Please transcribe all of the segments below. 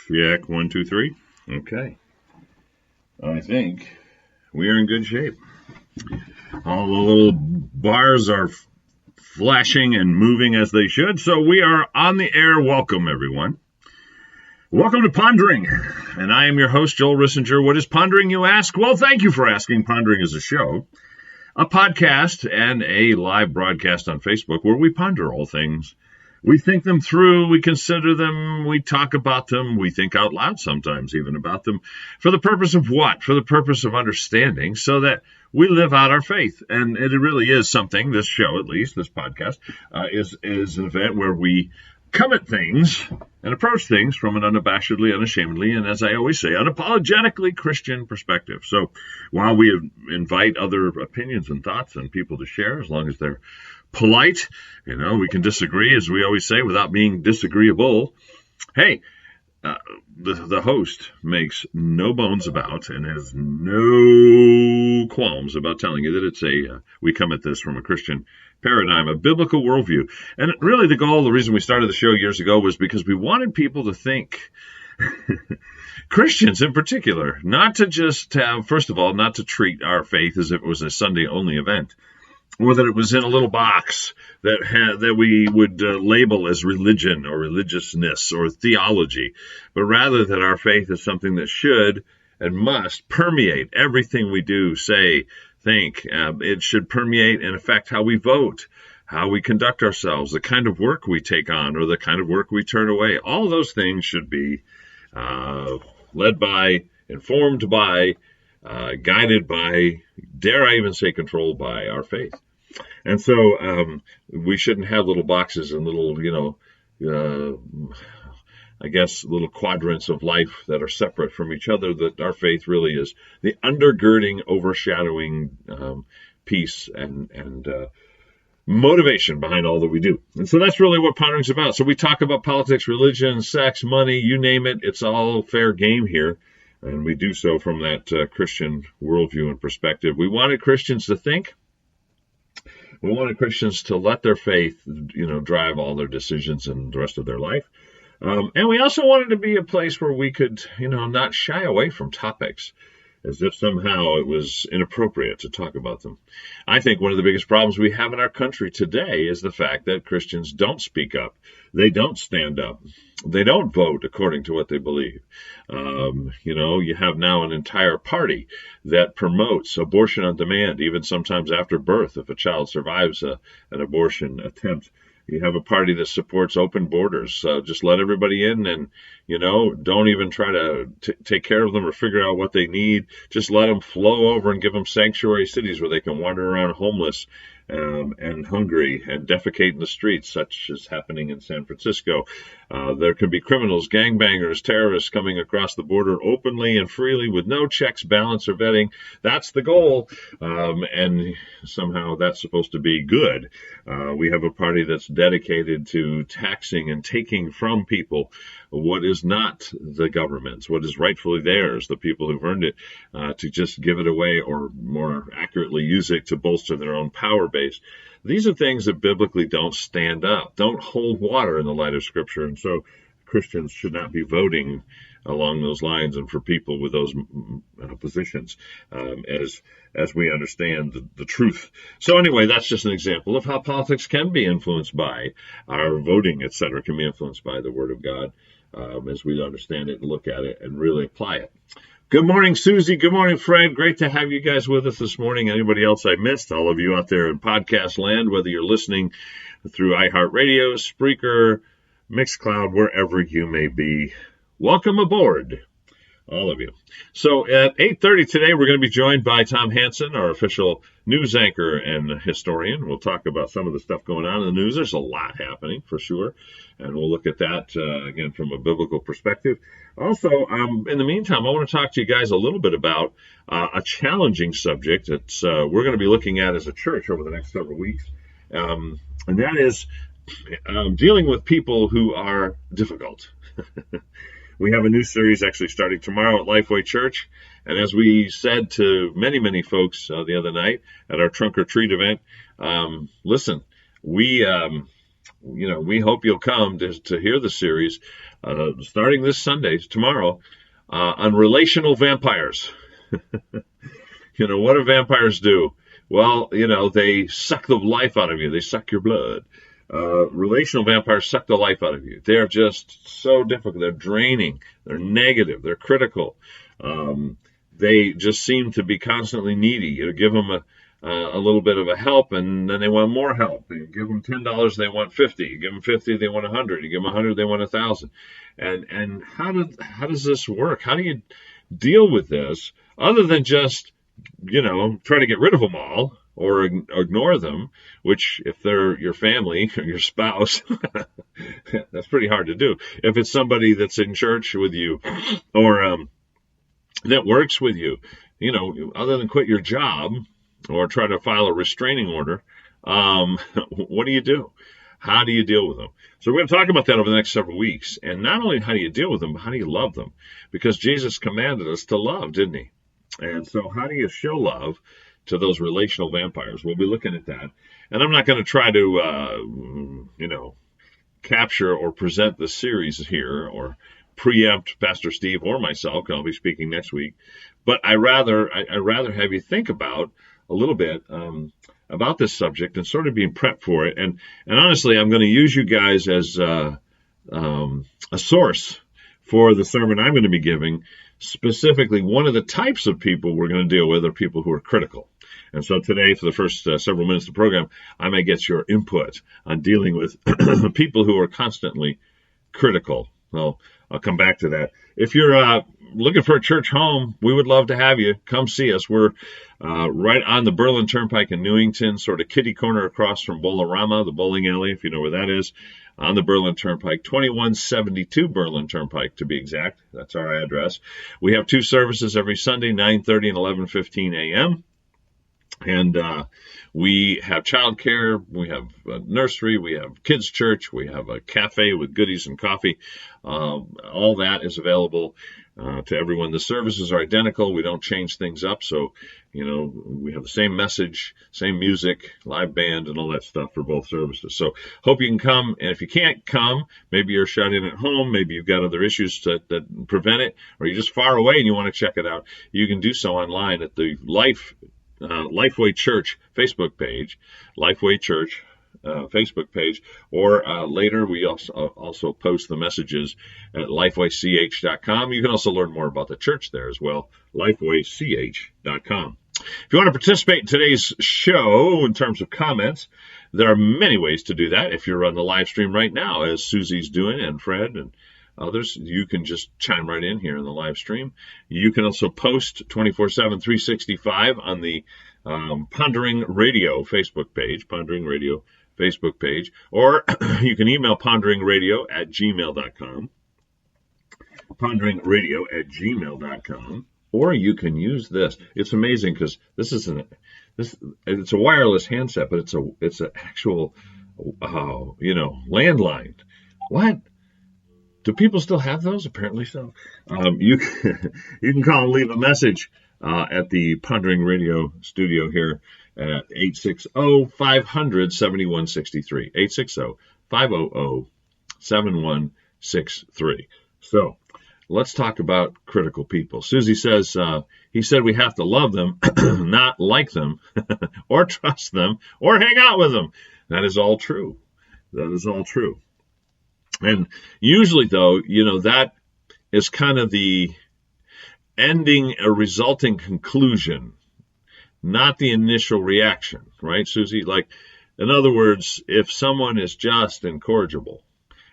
Check, 1, 2, 3. Okay. I think we are in good shape. All the little bars are flashing and moving as they should, so we are on the air. Welcome, everyone. Welcome to Pondering, and I am your host, Joel Rissinger. What is Pondering, you ask? Well, thank you for asking. Pondering is a show, a podcast, and a live broadcast on Facebook where we ponder all things. We think them through, we consider them, we talk about them, we think out loud sometimes even about them. For the purpose of what? For the purpose of understanding, so that we live out our faith. And it really is something, this show at least, this podcast, is an event where we come at things and approach things from an unabashedly, unashamedly, and as I always say, unapologetically Christian perspective. So while we invite other opinions and thoughts and people to share, as long as they're polite, we can disagree, as we always say, without being disagreeable. Hey, the host makes no bones about and has no qualms about telling you that we come at this from a Christian paradigm, a biblical worldview. And really the reason we started the show years ago was because we wanted people to think, Christians in particular, not to just have, first of all, not to treat our faith as if it was a Sunday only event, or that it was in a little box that we would label as religion or religiousness or theology, but rather that our faith is something that should and must permeate everything we do, say, think. It should permeate and affect how we vote, how we conduct ourselves, the kind of work we take on or the kind of work we turn away. All those things should be led by, informed by, guided by, dare I even say controlled by our faith. And so we shouldn't have little boxes and little, little quadrants of life that are separate from each other, that our faith really is the undergirding, overshadowing piece and motivation behind all that we do. And so that's really what Pondering is about. So we talk about politics, religion, sex, money, you name it. It's all fair game here. And we do so from that Christian worldview and perspective. We wanted Christians to think. We wanted Christians to let their faith, drive all their decisions and the rest of their life. And we also wanted to be a place where we could, not shy away from topics as if somehow it was inappropriate to talk about them. I think one of the biggest problems we have in our country today is the fact that Christians don't speak up. They don't stand up. They don't vote according to what they believe. You have now an entire party that promotes abortion on demand, even sometimes after birth, if a child survives an abortion attempt. You have a party that supports open borders. Just let everybody in and, don't even try to take care of them or figure out what they need. Just let them flow over and give them sanctuary cities where they can wander around homeless and hungry and defecate in the streets, such as happening in San Francisco. There can be criminals, gangbangers, terrorists coming across the border openly and freely with no checks, balance, or vetting. That's the goal. And somehow that's supposed to be good. We have a party that's dedicated to taxing and taking from people what is not the government's, what is rightfully theirs, the people who've earned it, to just give it away or more accurately use it to bolster their own power base. These are things that biblically don't stand up, don't hold water in the light of Scripture. And so Christians should not be voting along those lines and for people with those positions as we understand the truth. So anyway, that's just an example of how politics can be influenced by our voting, etc., can be influenced by the Word of God as we understand it and look at it and really apply it. Good morning, Susie. Good morning, Fred. Great to have you guys with us this morning. Anybody else I missed? All of you out there in podcast land, whether you're listening through iHeartRadio, Spreaker, Mixcloud, wherever you may be. Welcome aboard, all of you. So at 8:30 today, we're going to be joined by Tom Hanson, our official news anchor and historian. We'll talk about some of the stuff going on in the news. There's a lot happening, for sure, and we'll look at that, again, from a biblical perspective. Also, in the meantime, I want to talk to you guys a little bit about a challenging subject that we're going to be looking at as a church over the next several weeks, and that is dealing with people who are difficult. We have a new series actually starting tomorrow at Lifeway Church. And as we said to many, many folks the other night at our trunk or treat event, listen, we we hope you'll come to hear the series starting this Sunday, tomorrow, on relational vampires. What do vampires do? Well, they suck the life out of you. They suck your blood. Relational vampires suck the life out of you. They're just so difficult. They're draining. They're negative. They're critical. They just seem to be constantly needy. You give them a little bit of a help, and then they want more help. You give them $10, they want 50. You give them 50, they want 100. You give them 100, they want 1,000. And how does this work? How do you deal with this other than just try to get rid of them all or ignore them, which if they're your family or your spouse, that's pretty hard to do. If it's somebody that's in church with you or that works with you, other than quit your job or try to file a restraining order, what do you do? How do you deal with them? So we're going to talk about that over the next several weeks. And not only how do you deal with them, but how do you love them? Because Jesus commanded us to love, didn't he? And so how do you show love to those relational vampires? We'll be looking at that. And I'm not going to try to, capture or present the series here or preempt Pastor Steve or myself, because I'll be speaking next week. But I rather have you think about a little bit about this subject and sort of being prepped for it. And honestly, I'm going to use you guys as a source for the sermon I'm going to be giving. Specifically, one of the types of people we're going to deal with are people who are critical. And so today, for the first several minutes of the program, I may get your input on dealing with people who are constantly critical. Well, I'll come back to that. If you're looking for a church home, we would love to have you. Come see us. We're right on the Berlin Turnpike in Newington, sort of kitty corner across from Bolorama, the bowling alley, if you know where that is, on the Berlin Turnpike, 2172 Berlin Turnpike to be exact. That's our address. We have 2 services every Sunday, 9:30 and 11:15 a.m. And we have childcare, we have a nursery, we have kids' church, we have a cafe with goodies and coffee. All that is available to everyone. The services are identical. We don't change things up. So, we have the same message, same music, live band, and all that stuff for both services. So hope you can come. And if you can't come, maybe you're shut in at home, maybe you've got other issues that prevent it, or you're just far away and you want to check it out, you can do so online at the Lifeway Church Facebook page, Lifeway Church Facebook page, or later we also post the messages at lifewaych.com. You can also learn more about the church there as well, lifewaych.com. If you want to participate in today's show in terms of comments, there are many ways to do that. If you're on the live stream right now, as Susie's doing, and Fred and others, you can just chime right in here in the live stream. You can also post 24/7, 365 on the Pondering Radio Facebook page, Pondering Radio Facebook page, or you can email ponderingradio@gmail.com, ponderingradio@gmail.com, or you can use this. It's amazing because it's a wireless handset, but it's an actual landline. What? Do people still have those? Apparently so. You can call and leave a message at the Pondering Radio studio here at 860-500-7163. 860-500-7163. So let's talk about critical people. Susie says, he said we have to love them, not like them, or trust them, or hang out with them. That is all true. That is all true. And usually, though, that is kind of the ending, a resulting conclusion, not the initial reaction, right, Susie? Like, in other words, if someone is just and corrigible,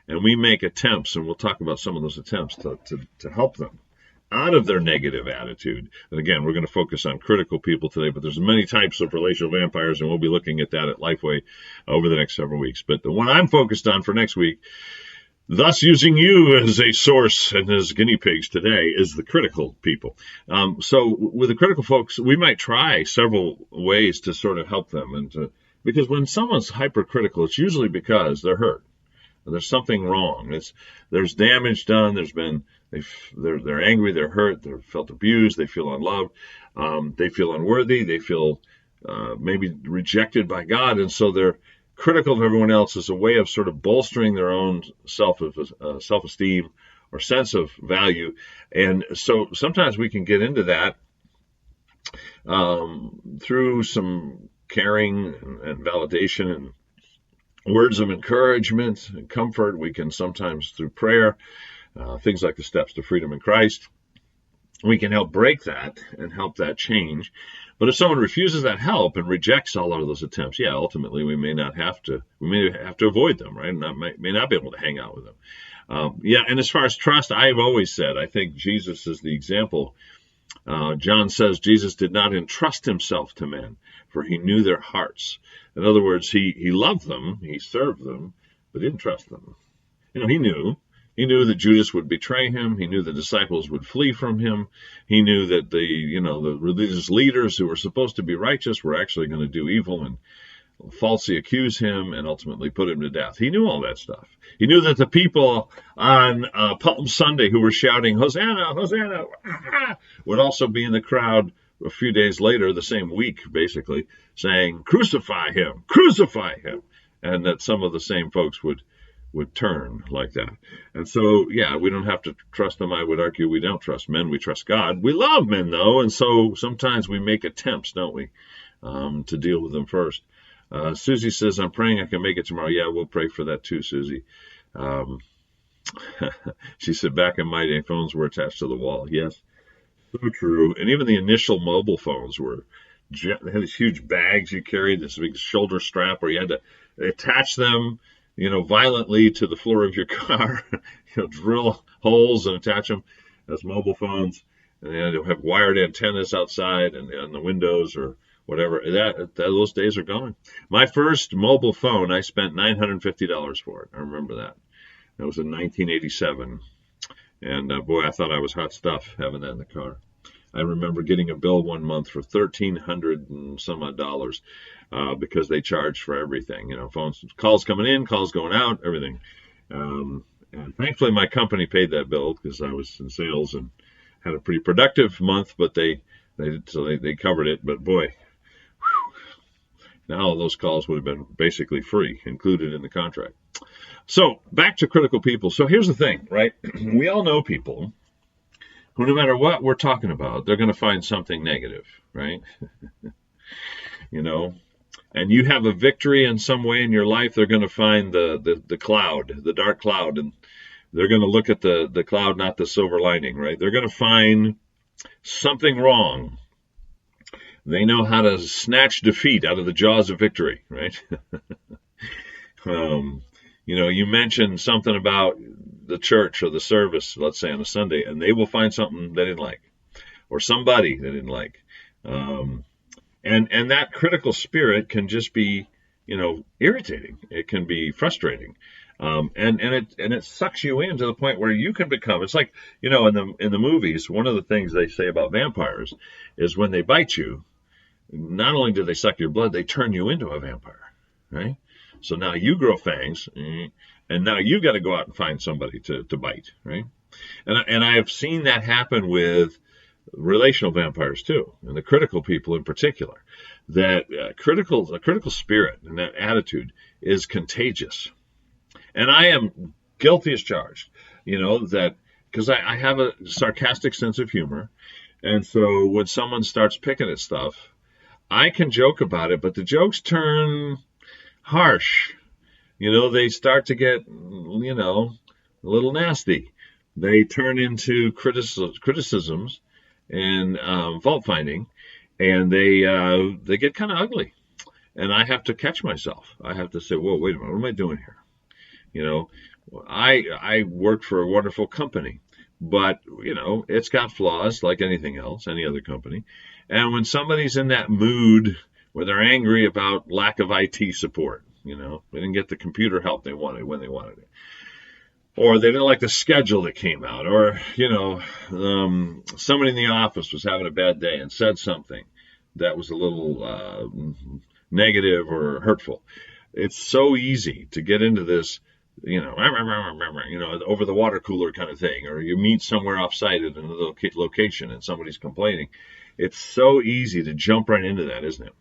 and we make attempts, and we'll talk about some of those attempts to help them out of their negative attitude. And again, we're going to focus on critical people today, but there's many types of relational vampires, and we'll be looking at that at Lifeway over the next several weeks. But the one I'm focused on for next week, thus using you as a source and as guinea pigs today, is the critical people. So with the critical folks, we might try several ways to sort of help them. Because when someone's hypercritical, it's usually because they're hurt. There's something wrong. There's damage done. They're angry. They're hurt. They've felt abused. They feel unloved. They feel unworthy. They feel maybe rejected by God. And so critical of everyone else is a way of sort of bolstering their own self-esteem or sense of value. And so sometimes we can get into that through some caring and validation and words of encouragement and comfort. We can sometimes, through prayer, things like the steps to freedom in Christ, we can help break that and help that change. But if someone refuses that help and rejects all of those attempts, ultimately we may have to avoid them, right? And may not be able to hang out with them. And as far as trust, I've always said, I think Jesus is the example. John says Jesus did not entrust himself to men, for he knew their hearts. In other words, he loved them, he served them, but didn't trust them. He knew. He knew that Judas would betray him. He knew the disciples would flee from him. He knew that the religious leaders who were supposed to be righteous were actually going to do evil and falsely accuse him and ultimately put him to death. He knew all that stuff. He knew that the people on Palm Sunday who were shouting, Hosanna, Hosanna, would also be in the crowd a few days later, the same week, basically, saying, crucify him, and that some of the same folks would turn like that. And so, we don't have to trust them. I would argue we don't trust men. We trust God. We love men, though, and so sometimes we make attempts, don't we, to deal with them first. Susie says, I'm praying I can make it tomorrow. Yeah, we'll pray for that too, Susie. She said, back in my day, phones were attached to the wall. Yes, so true. And even the initial mobile phones they had these huge bags you carried, this big shoulder strap where you had to attach them, violently to the floor of your car, drill holes and attach them as mobile phones. And they'll have wired antennas outside and on the windows or whatever. Those days are gone. My first mobile phone, I spent $950 for it. I remember that. That was in 1987. And boy, I thought I was hot stuff having that in the car. I remember getting a bill one month for $1,300 and some odd dollars because they charged for everything. Phones, calls coming in, calls going out, everything. And thankfully, my company paid that bill because I was in sales and had a pretty productive month. But they covered it. But boy, now all those calls would have been basically free, included in the contract. So back to critical people. So here's the thing, right? We all know people who, no matter what we're talking about, they're going to find something negative, right? And you have a victory in some way in your life, they're going to find the cloud, the dark cloud, and they're going to look at the cloud, not the silver lining, right? They're going to find something wrong. They know how to snatch defeat out of the jaws of victory, right? You mentioned something about the church or the service, let's say on a Sunday, and they will find something they didn't like, or somebody they didn't like. And that critical spirit can just be, irritating. It can be frustrating. And it sucks you in to the point where you can become, it's like, in the movies, one of the things they say about vampires is when they bite you, not only do they suck your blood, they turn you into a vampire, right? So now you grow fangs, and now you got to go out and find somebody to bite, right? And I have seen that happen with relational vampires too, and the critical people in particular. That a critical spirit and that attitude is contagious. And I am guilty as charged, that because I have a sarcastic sense of humor, and so when someone starts picking at stuff, I can joke about it, but the jokes turn harsh. They start to get, a little nasty. They turn into criticisms and fault finding, and they get kind of ugly. And I have to catch myself. I have to say, whoa, wait a minute, what am I doing here? I work for a wonderful company, but, it's got flaws like anything else, any other company. And when somebody's in that mood where they're angry about lack of IT support, they didn't get the computer help they wanted when they wanted it, or they didn't like the schedule that came out, or, somebody in the office was having a bad day and said something that was a little negative or hurtful. It's so easy to get into this, over the water cooler kind of thing, or you meet somewhere off-site at another location and somebody's complaining. It's so easy to jump right into that, isn't it?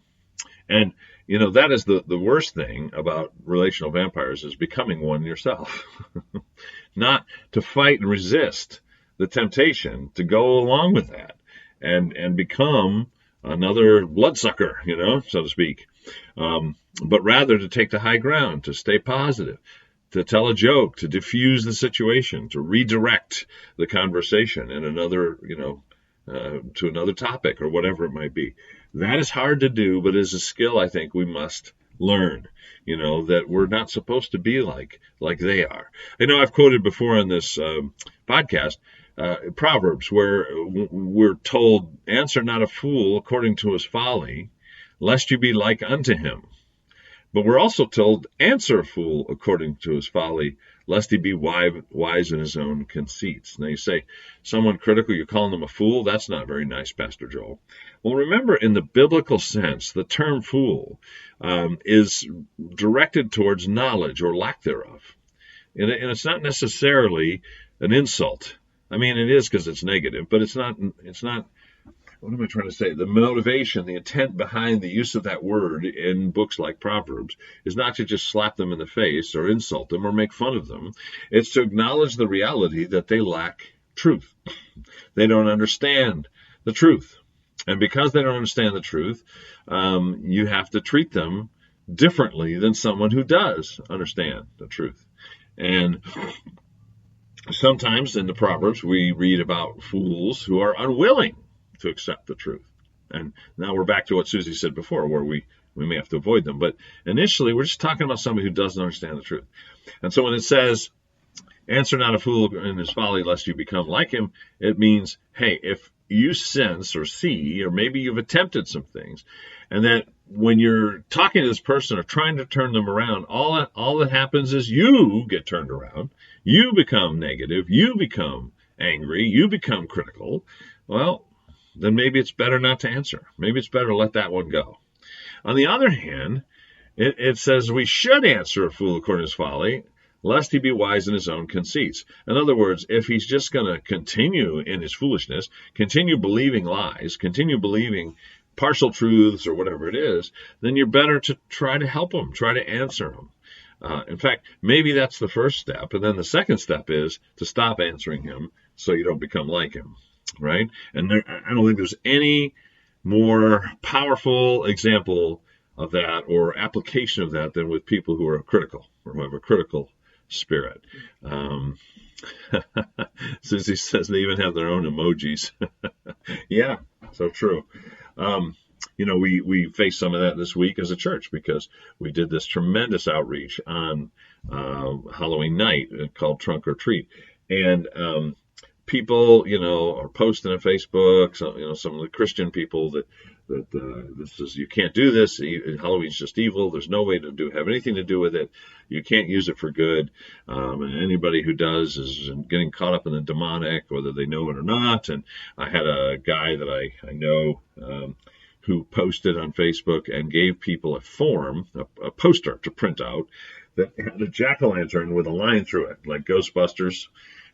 And, that is the worst thing about relational vampires is becoming one yourself. Not to fight and resist the temptation to go along with that and become another bloodsucker, so to speak. But rather to take the high ground, to stay positive, to tell a joke, to diffuse the situation, to redirect the conversation in another, to another topic or whatever it might be. That is hard to do, but is a skill I think we must learn, that we're not supposed to be like they are. I know I've quoted before on this podcast Proverbs, where we're told, answer not a fool according to his folly, lest you be like unto him. But we're also told, answer a fool according to his folly, lest he be wise in his own conceits. Now you say, someone critical, you're calling them a fool? That's not very nice, Pastor Joel. Well, remember, in the biblical sense, the term fool is directed towards knowledge or lack thereof. And it's not necessarily an insult. I mean, it is because it's negative, but it's not, what am I trying to say? The motivation, the intent behind the use of that word in books like Proverbs is not to just slap them in the face or insult them or make fun of them. It's to acknowledge the reality that they lack truth. They don't understand the truth. And because they don't understand the truth, you have to treat them differently than someone who does understand the truth. And sometimes in the Proverbs, we read about fools who are unwilling to accept the truth. And now we're back to what Susie said before, where we may have to avoid them. But initially, we're just talking about somebody who doesn't understand the truth. And so when it says, answer not a fool in his folly, lest you become like him, it means, hey, if you sense or see, or maybe you've attempted some things, and that when you're talking to this person or trying to turn them around, all that happens is you get turned around, you become negative, you become angry, you become critical. Well, then maybe it's better not to answer. Maybe it's better to let that one go. On the other hand, it says we should answer a fool according to his folly, lest he be wise in his own conceits. In other words, if he's just going to continue in his foolishness, continue believing lies, continue believing partial truths or whatever it is, then you're better to try to help him, try to answer him. In fact, maybe that's the first step. And then the second step is to stop answering him so you don't become like him, right? And I don't think there's any more powerful example of that or application of that than with people who are critical or who have a critical spirit. Susie says they even have their own emojis. Yeah, so true. We faced some of that this week as a church because we did this tremendous outreach on Halloween night called Trunk or Treat. And people, are posting on Facebook, some of the Christian people that this is, you can't do this. Halloween's just evil. There's no way to have anything to do with it. You can't use it for good. And anybody who does is getting caught up in the demonic, whether they know it or not. And I had a guy that I know who posted on Facebook and gave people a form, a poster to print out that had a jack-o'-lantern with a line through it, like Ghostbusters.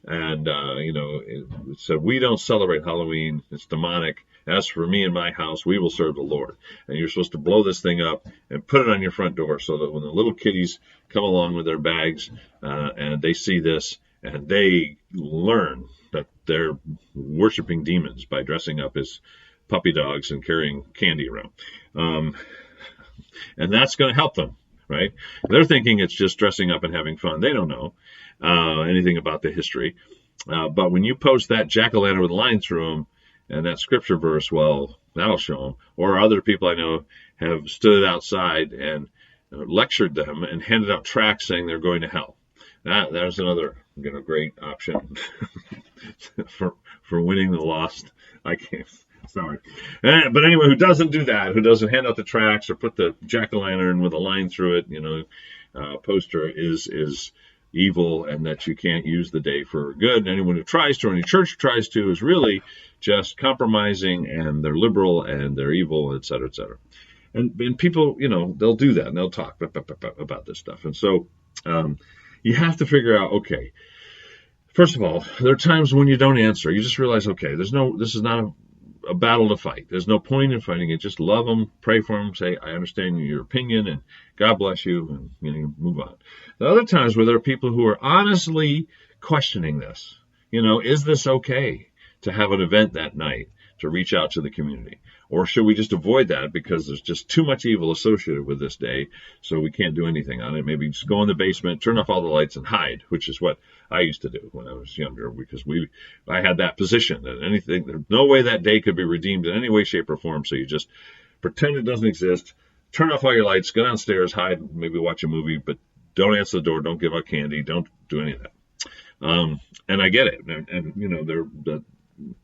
And, it said, we don't celebrate Halloween. It's demonic. As for me and my house, we will serve the Lord. And you're supposed to blow this thing up and put it on your front door so that when the little kiddies come along with their bags and they see this and they learn that they're worshiping demons by dressing up as puppy dogs and carrying candy around. And that's going to help them, right? They're thinking it's just dressing up and having fun. They don't know anything about the history. But when you post that jack-o'-lantern with a line through them and that scripture verse, well, that'll show them. Or other people I know have stood outside and lectured them and handed out tracts saying they're going to hell. There's another great option for winning the lost. I can't. Sorry. But anyway, who doesn't do that, who doesn't hand out the tracts or put the jack-o'-lantern with a line through it, poster is evil and that you can't use the day for good. And anyone who tries to, or any church tries to, is really just compromising and they're liberal and they're evil, et cetera, et cetera. And people, they'll do that and they'll talk about this stuff. And so you have to figure out, okay, first of all, there are times when you don't answer. You just realize, okay, this is not a battle to fight. There's no point in fighting it. Just love them, pray for them, say, I understand your opinion, and God bless you, and move on. There are other times where there are people who are honestly questioning this. Is this okay to have an event that night to reach out to the community? Or should we just avoid that because there's just too much evil associated with this day, so we can't do anything on it? Maybe just go in the basement, turn off all the lights, and hide, which is what I used to do when I was younger, because I had that position that there's no way that day could be redeemed in any way, shape, or form. So you just pretend it doesn't exist, turn off all your lights, go downstairs, hide, maybe watch a movie, but don't answer the door, don't give out candy, don't do any of that. And I get it, and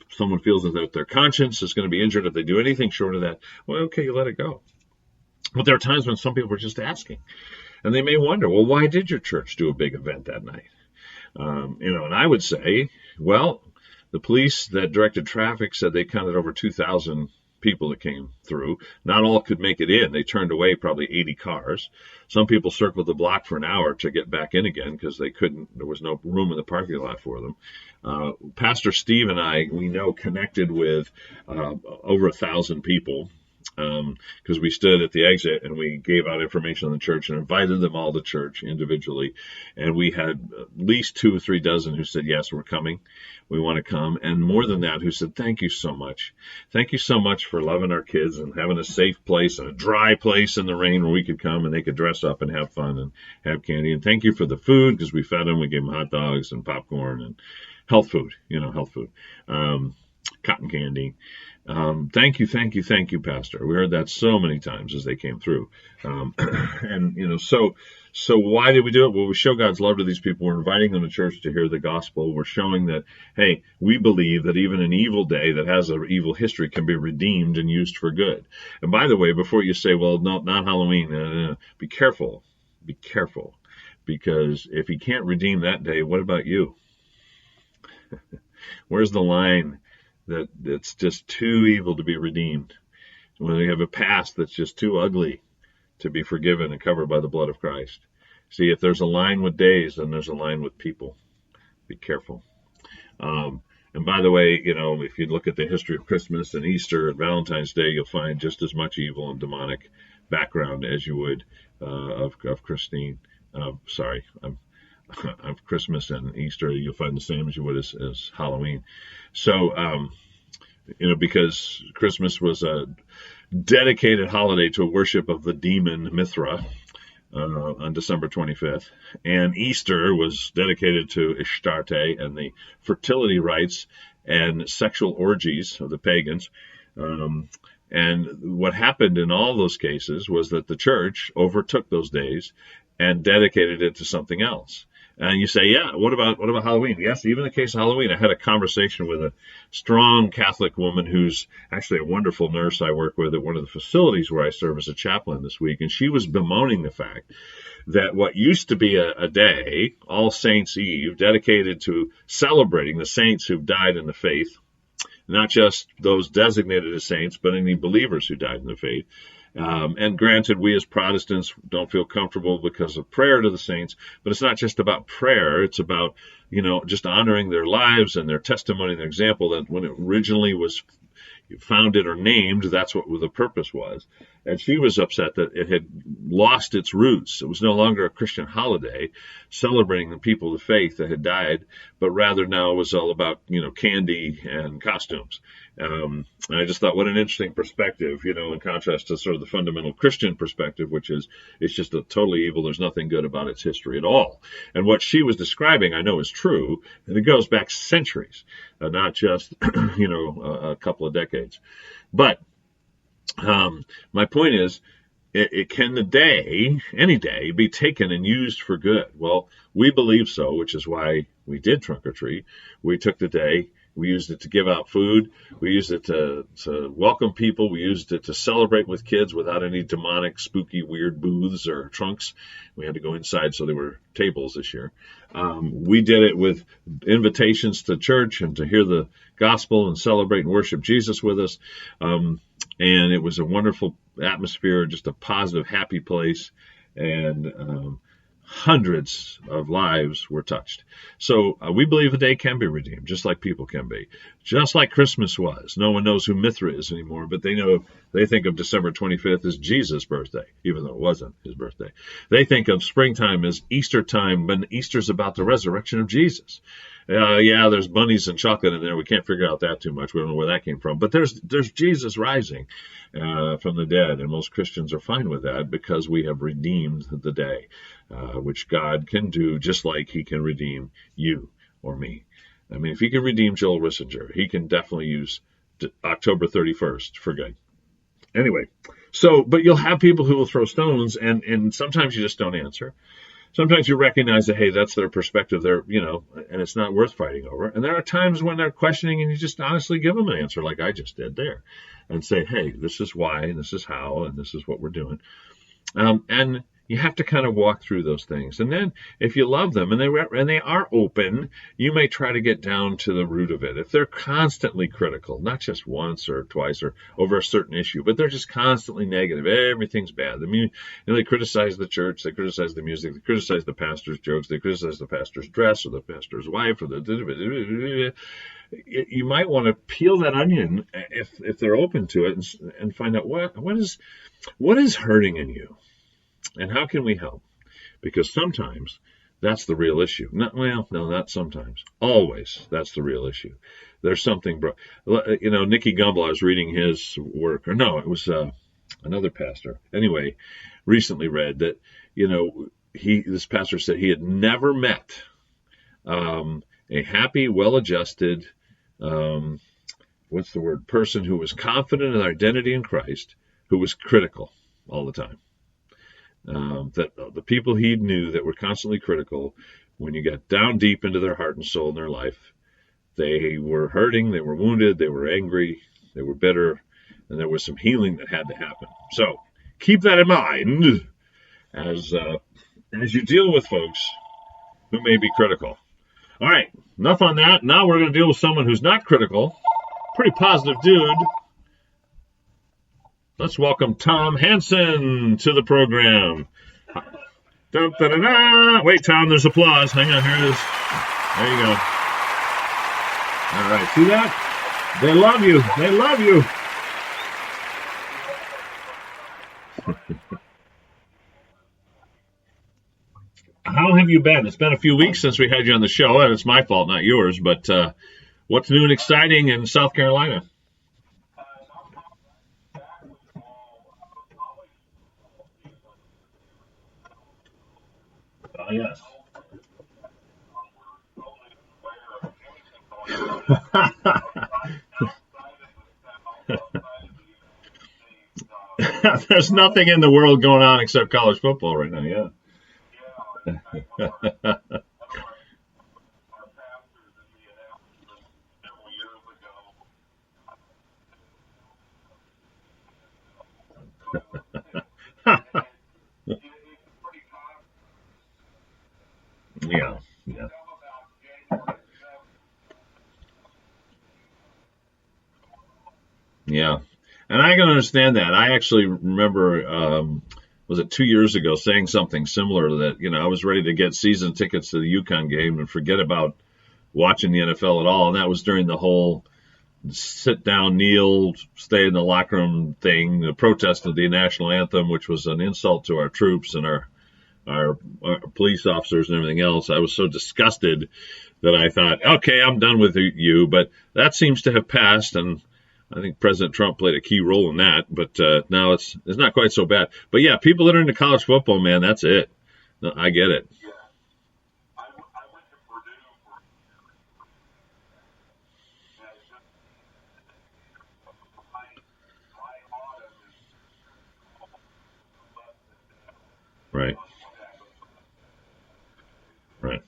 someone feels that their conscience is going to be injured if they do anything short of that. Well, okay, you let it go. But there are times when some people are just asking, and they may wonder, well, why did your church do a big event that night? And I would say, well, the police that directed traffic said they counted over 2,000 people that came through. Not all could make it in. They turned away probably 80 cars. Some people circled the block for an hour to get back in again because they couldn't. There was no room in the parking lot for them. Pastor Steve and I, we know, connected with over 1,000 people because we stood at the exit and we gave out information on the church and invited them all to church individually. And we had at least 2 or 3 dozen who said, yes, we're coming. We want to come. And more than that, who said, thank you so much. Thank you so much for loving our kids and having a safe place and a dry place in the rain where we could come and they could dress up and have fun and have candy. And thank you for the food, because we fed them. We gave them hot dogs and popcorn and health food, cotton candy. Thank you, Pastor. We heard that so many times as they came through. So why did we do it? Well, we show God's love to these people. We're inviting them to church to hear the gospel. We're showing that, hey, we believe that even an evil day that has an evil history can be redeemed and used for good. And by the way, before you say, well, no, not Halloween, be careful. Be careful. Because if he can't redeem that day, what about you? Where's the line that it's just too evil to be redeemed? When we have a past that's just too ugly to be forgiven and covered by the blood of Christ. See, if there's a line with days, then there's a line with people. Be careful. And by the way, if you look at the history of Christmas and Easter and Valentine's Day, you'll find just as much evil and demonic background as you would of Christmas and Easter. You'll find the same as you would as Halloween. So, because Christmas was a dedicated holiday to a worship of the demon Mithra on December 25th, and Easter was dedicated to Ishtarte and the fertility rites and sexual orgies of the pagans. And what happened in all those cases was that the church overtook those days and dedicated it to something else. And you say, yeah, what about Halloween? Yes, even in the case of Halloween, I had a conversation with a strong Catholic woman who's actually a wonderful nurse I work with at one of the facilities where I serve as a chaplain this week. And she was bemoaning the fact that what used to be a day, All Saints' Eve, dedicated to celebrating the saints who've died in the faith, not just those designated as saints, but any believers who died in the faith. And granted, we as Protestants don't feel comfortable because of prayer to the saints, but it's not just about prayer. It's about, just honoring their lives and their testimony and their example, that when it originally was founded or named, that's what the purpose was. And she was upset that it had lost its roots. It was no longer a Christian holiday celebrating the people of faith that had died, but rather now it was all about, candy and costumes. And I just thought, what an interesting perspective, in contrast to sort of the fundamental Christian perspective, which is it's just a totally evil. There's nothing good about its history at all. And what she was describing, I know, is true, and it goes back centuries, not just, a couple of decades. But my point is, can the day, any day, be taken and used for good? Well, we believe so, which is why we did Trunk or Treat. We took the day. We used it to give out food. We used it to welcome people. We used it to celebrate with kids without any demonic, spooky, weird booths or trunks. We had to go inside, so there were tables this year. We did it with invitations to church and to hear the gospel and celebrate and worship Jesus with us. And it was a wonderful atmosphere, just a positive, happy place. And hundreds of lives were touched. So we believe the day can be redeemed, just like people can be, just like Christmas was. No one knows who Mithra is anymore, but they think of December 25th as Jesus' birthday, even though it wasn't his birthday. They think of springtime as Easter time, but Easter's about the resurrection of Jesus. Yeah, there's bunnies and chocolate in there. We can't figure out that too much. We don't know where that came from. But there's Jesus rising from the dead, and most Christians are fine with that because we have redeemed the day, which God can do just like he can redeem you or me. I mean, if he can redeem Joel Rissinger, he can definitely use October 31st for good. Anyway, but you'll have people who will throw stones, and sometimes you just don't answer. Sometimes you recognize that, hey, that's their perspective, and it's not worth fighting over. And there are times when they're questioning, and you just honestly give them an answer like I just did there and say, hey, this is why, and this is how, and this is what we're doing. And you have to kind of walk through those things. And then if you love them and they are open, you may try to get down to the root of it. If they're constantly critical, not just once or twice or over a certain issue, but they're just constantly negative, everything's bad. I mean, they criticize the church, they criticize the music, they criticize the pastor's jokes, they criticize the pastor's dress or the pastor's wife or you might want to peel that onion if they're open to it and find out what is hurting in you. And how can we help? Because sometimes that's the real issue. Not sometimes. Always, that's the real issue. There's something, Nicky Gumbel, I was reading his work, it was another pastor. Anyway, recently read that, this pastor said he had never met a happy, well-adjusted, person who was confident in their identity in Christ, who was critical all the time. That the people he knew that were constantly critical, when you got down deep into their heart and soul in their life, they were hurting, they were wounded, they were angry, they were bitter, and there was some healing that had to happen. So keep that in mind as you deal with folks who may be critical. All right, enough on that. Now we're going to deal with someone who's not critical, pretty positive dude. Let's welcome Tom Hanson to the program. Dun, dun, dun, dun. Wait, Tom, there's applause. Hang on, here it is. There you go. All right, see that? They love you. They love you. How have you been? It's been a few weeks since we had you on the show, and it's my fault, not yours. But what's new and exciting in South Carolina? Yes. There's nothing in the world going on except college football right now, yeah. Yeah, yeah. Yeah. And I can understand that. I actually remember, was it 2 years ago, saying something similar that, I was ready to get season tickets to the UConn game and forget about watching the NFL at all. And that was during the whole sit down, kneel, stay in the locker room thing, the protest of the national anthem, which was an insult to our troops and our police officers and everything else. I was so disgusted that I thought, okay, I'm done with you. But that seems to have passed, and I think President Trump played a key role in that. But now it's not quite so bad. But yeah, people that are into college football, man, that's it. I get it. Right. Right.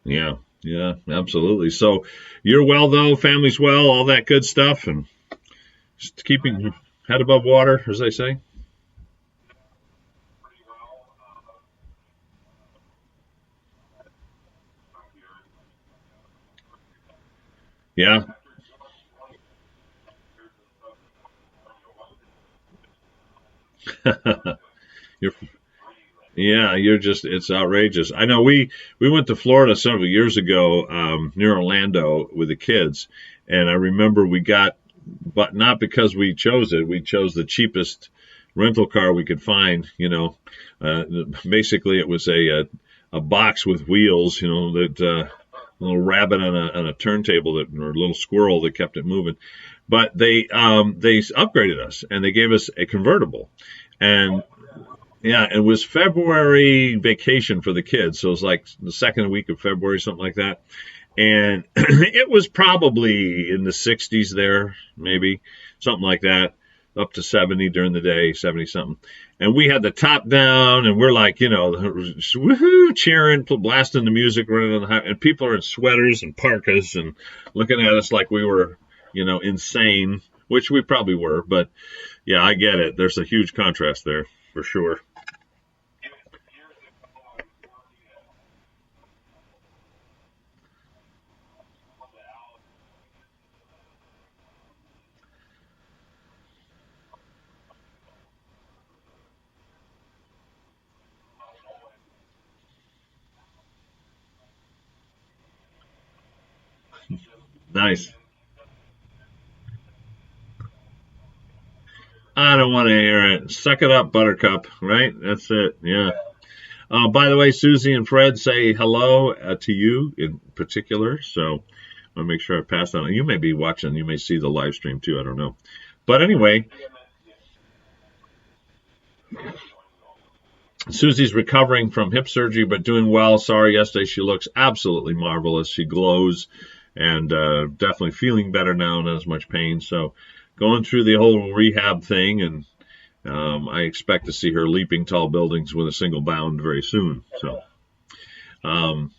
Yeah. Yeah, absolutely. So you're well, though, family's well, all that good stuff, and just keeping your head above water, as they say. Yeah. You're Yeah, you're just, it's outrageous. I know we went to Florida several years ago, near Orlando with the kids, and I remember we got, but not because we chose it, we chose the cheapest rental car we could find, uh, basically it was a box with wheels, that, a little rabbit on a turntable that, or a little squirrel that kept it moving. But they upgraded us and they gave us a convertible. And yeah, it was February vacation for the kids. So it was like the second week of February, something like that. And it was probably in the 60s there, maybe something like that, up to 70 during the day, 70 something. And we had the top down, and we're like, woohoo, cheering, blasting the music, running on the high, and people are in sweaters and parkas and looking at us like we were, insane, which we probably were. But yeah, I get it. There's a huge contrast there for sure. Nice. I don't want to hear it. Suck it up, Buttercup. Right? That's it. Yeah. By the way, Susie and Fred say hello to you in particular. So I'll make sure I pass on. You may be watching. You may see the live stream too. I don't know. But anyway, Susie's recovering from hip surgery, but doing well. Saw her yesterday. She looks absolutely marvelous. She glows and definitely feeling better now, not as much pain. So going through the whole rehab thing, and I expect to see her leaping tall buildings with a single bound very soon. Um,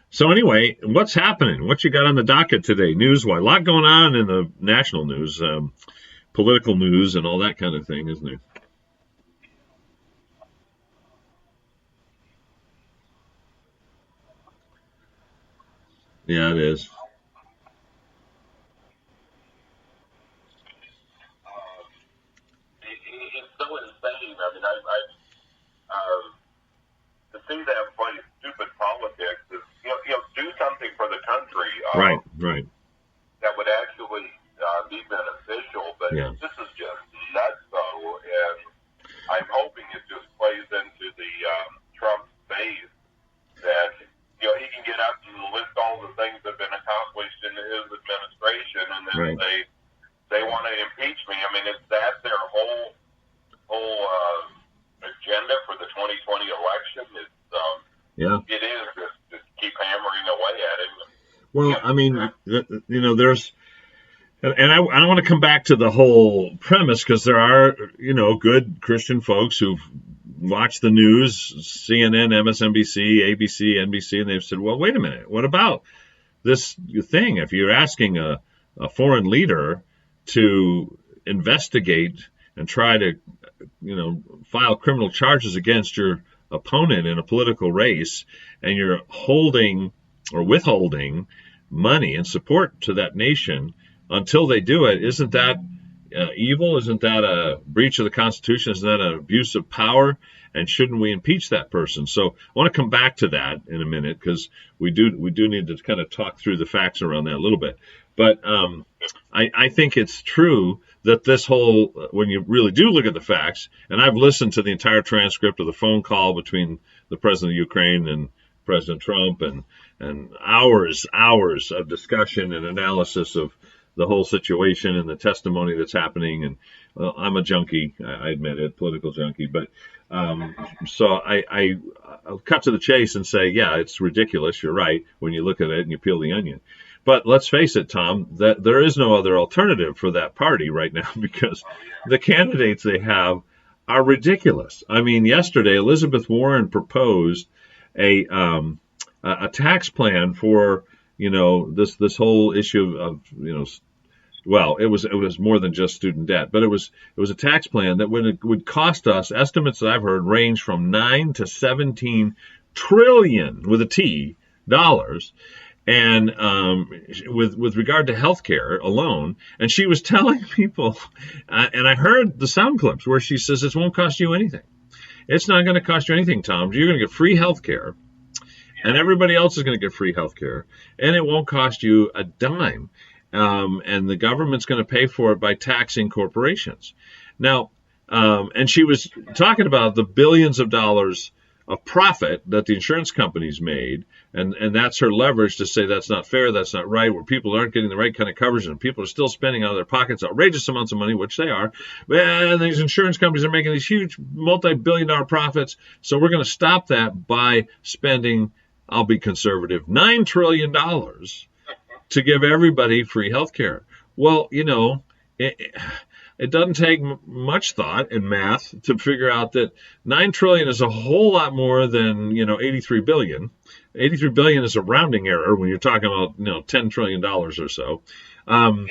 so anyway, what's happening? What you got on the docket today, news-wise? A lot going on in the national news, political news, and all that kind of thing, isn't there? Yeah, it is. Right, right. Yeah. Right. Yeah. Well, I mean, there's, and I want to come back to the whole premise because there are, good Christian folks who've watched the news, CNN, MSNBC, ABC, NBC, and they've said, well, wait a minute, what about this thing? If you're asking a foreign leader to investigate and try to, file criminal charges against your opponent in a political race, and you're holding or withholding money and support to that nation until they do it, isn't that evil? Isn't that a breach of the Constitution? Isn't that an abuse of power? And shouldn't we impeach that person? So I want to come back to that in a minute because we do need to kind of talk through the facts around that a little bit. But I think it's true that this whole, when you really do look at the facts, and I've listened to the entire transcript of the phone call between the president of Ukraine and President Trump, and hours of discussion and analysis of the whole situation and the testimony that's happening. And well, I'm a junkie, I admit it, political junkie, but so I'll cut to the chase and say, yeah, it's ridiculous. You're right when you look at it and you peel the onion. But let's face it, Tom, that there is no other alternative for that party right now because the candidates they have are ridiculous. I mean, yesterday Elizabeth Warren proposed a tax plan for this whole issue of well, it was more than just student debt, but it was a tax plan that would cost us, estimates that I've heard range from 9 to 17 trillion with a T dollars, and with regard to healthcare alone, and she was telling people, and I heard the sound clips where she says it won't cost you anything. It's not going to cost you anything, Tom. You're going to get free healthcare, and everybody else is going to get free healthcare, and it won't cost you a dime. And the government's going to pay for it by taxing corporations. Now, and she was talking about the billions of dollars of profit that the insurance companies made, and that's her leverage to say that's not fair, that's not right, where people aren't getting the right kind of coverage, and people are still spending out of their pockets outrageous amounts of money, which they are, and these insurance companies are making these huge multi-billion-dollar profits, so we're going to stop that by spending, I'll be conservative, $9 trillion to give everybody free health care. Well, it doesn't take much thought and math to figure out that $9 trillion is a whole lot more than, $83 billion. $83 billion is a rounding error when you're talking about, $10 trillion or so. And